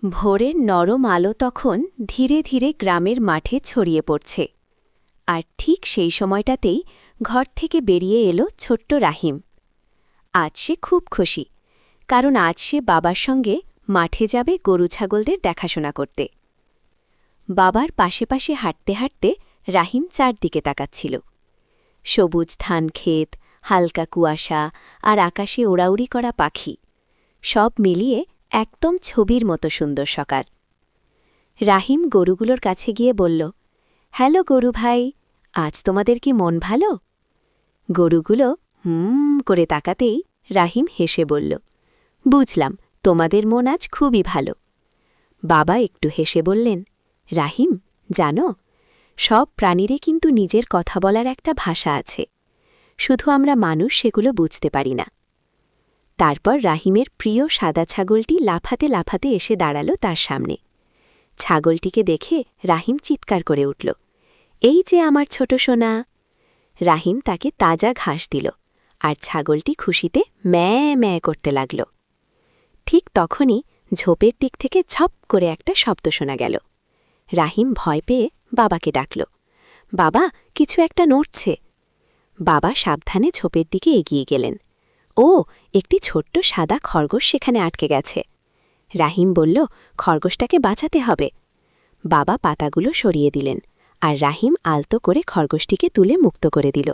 ভোরের নরম আলো তখন ধীরে ধীরে গ্রামের মাঠে ছড়িয়ে পড়ছে। আর ঠিক সেই সময়টাতেই ঘর থেকে বেরিয়ে এলো ছোট্ট রাহিম। আজ সে খুব খুশি, কারণ আজ সে বাবার সঙ্গে মাঠে যাবে গরু ছাগলদের দেখাশোনা করতে। বাবার পাশে পাশে হাঁটতে হাঁটতে রাহিম চারদিকে তাকাচ্ছিল। সবুজ ধান ক্ষেত, হালকা কুয়াশা আর আকাশে ওড়াউড়ি করা পাখি, সব মিলিয়ে একদম ছবির মতো সুন্দর সকাল। রাহিম গরুগুলোর কাছে গিয়ে বলল, হ্যালো গরু ভাই, আজ তোমাদের কি মন ভালো? গরুগুলো করে তাকাতেই রাহিম হেসে বলল, বুঝলাম, তোমাদের মন আজ খুবই ভালো। বাবা একটু হেসে বললেন, রাহিম, জানো, সব প্রাণীরই কিন্তু নিজের কথা বলার একটা ভাষা আছে, শুধু আমরা মানুষ সেগুলো বুঝতে পারি না। তারপর রাহিমের প্রিয় সাদা ছাগলটি লাফাতে লাফাতে এসে দাঁড়াল তার সামনে। ছাগলটিকে দেখে রাহিম চিৎকার করে উঠল, এই যে আমার ছোট সোনা। রাহিম তাকে তাজা ঘাস দিল, আর ছাগলটি খুশিতে ম্যাঁ ম্যাঁ করতে লাগল। ঠিক তখনই ঝোপের দিক থেকে ঝপ করে একটা শব্দ শোনা গেল। রাহিম ভয় পেয়ে বাবাকে ডাকল, বাবা, কিছু একটা নড়ছে। বাবা সাবধানে ঝোপের দিকে এগিয়ে গেলেন। ও, একটি ছোট্ট সাদা খরগোশ সেখানে আটকে গেছে। রাহিম বলল, খরগোশটাকে বাঁচাতে হবে। বাবা পাতাগুলো সরিয়ে দিলেন, আর রাহিম আলতো করে খরগোশটিকে তুলে মুক্ত করে দিল।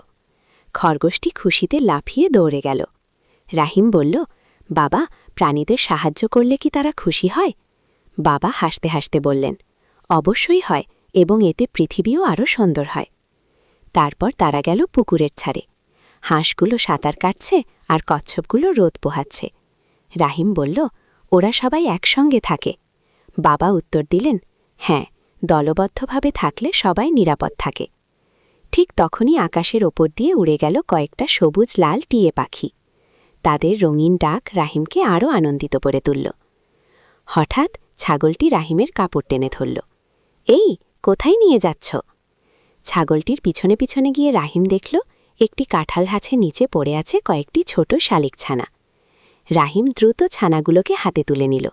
খরগোশটি খুশিতে লাফিয়ে দৌড়ে গেল। রাহিম বলল, বাবা, প্রাণীদের সাহায্য করলে কি তারা খুশি হয়? বাবা হাসতে হাসতে বললেন, অবশ্যই হয়, এবং এতে পৃথিবীও আরও সুন্দর হয়। তারপর তারা গেল পুকুরের ছাড়ে। হাঁসগুলো সাঁতার কাটছে আর কচ্ছপগুলো রোদ পোহাচ্ছে। রাহিম বলল, ওরা সবাই একসঙ্গে থাকে। বাবা উত্তর দিলেন, হ্যাঁ, দলবদ্ধভাবে থাকলে সবাই নিরাপদ থাকে। ঠিক তখনই আকাশের ওপর দিয়ে উড়ে গেল কয়েকটা সবুজ লাল টিয়ে পাখি। তাদের রঙিন ডাক রাহিমকে আরও আনন্দিত করে তুলল। হঠাৎ ছাগলটি রাহিমের কাপড় টেনে ধরল। এই, কোথায় নিয়ে যাচ্ছ? ছাগলটির পিছনে পিছনে গিয়ে রাহিম দেখল একটি কাঁঠাল গাছের নিচে পড়ে আছে কয়েকটি ছোট শালিক ছানা। রাহিম দ্রুত ছানাগুলোকে হাতে তুলে নিল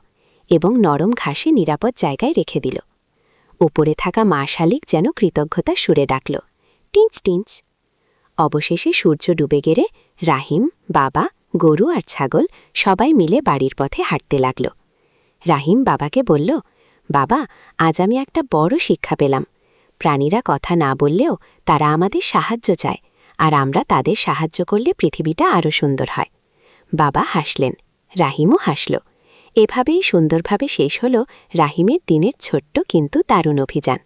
এবং নরম ঘাসে নিরাপদ জায়গায় রেখে দিল। উপরে থাকা মা শালিক যেন কৃতজ্ঞতার সুরে ডাকল, টিঞ্চ টিঞ্চ। অবশেষে সূর্য ডুবে গেলে রাহিম, বাবা, গরু আর ছাগল সবাই মিলে বাড়ির পথে হাঁটতে লাগল। রাহিম বাবাকে বলল, বাবা, আজ আমি একটা বড় শিক্ষা পেলাম। প্রাণীরা কথা না বললেও তারা আমাদের সাহায্য চায়, আর আমরা তাদের সাহায্য করলে পৃথিবীটা আরও সুন্দর হয়। বাবা হাসলেন, রাহিমও হাসল। এভাবেই সুন্দরভাবে শেষ হল রাহিমের দিনের ছোট্ট কিন্তু দারুণ অভিযান।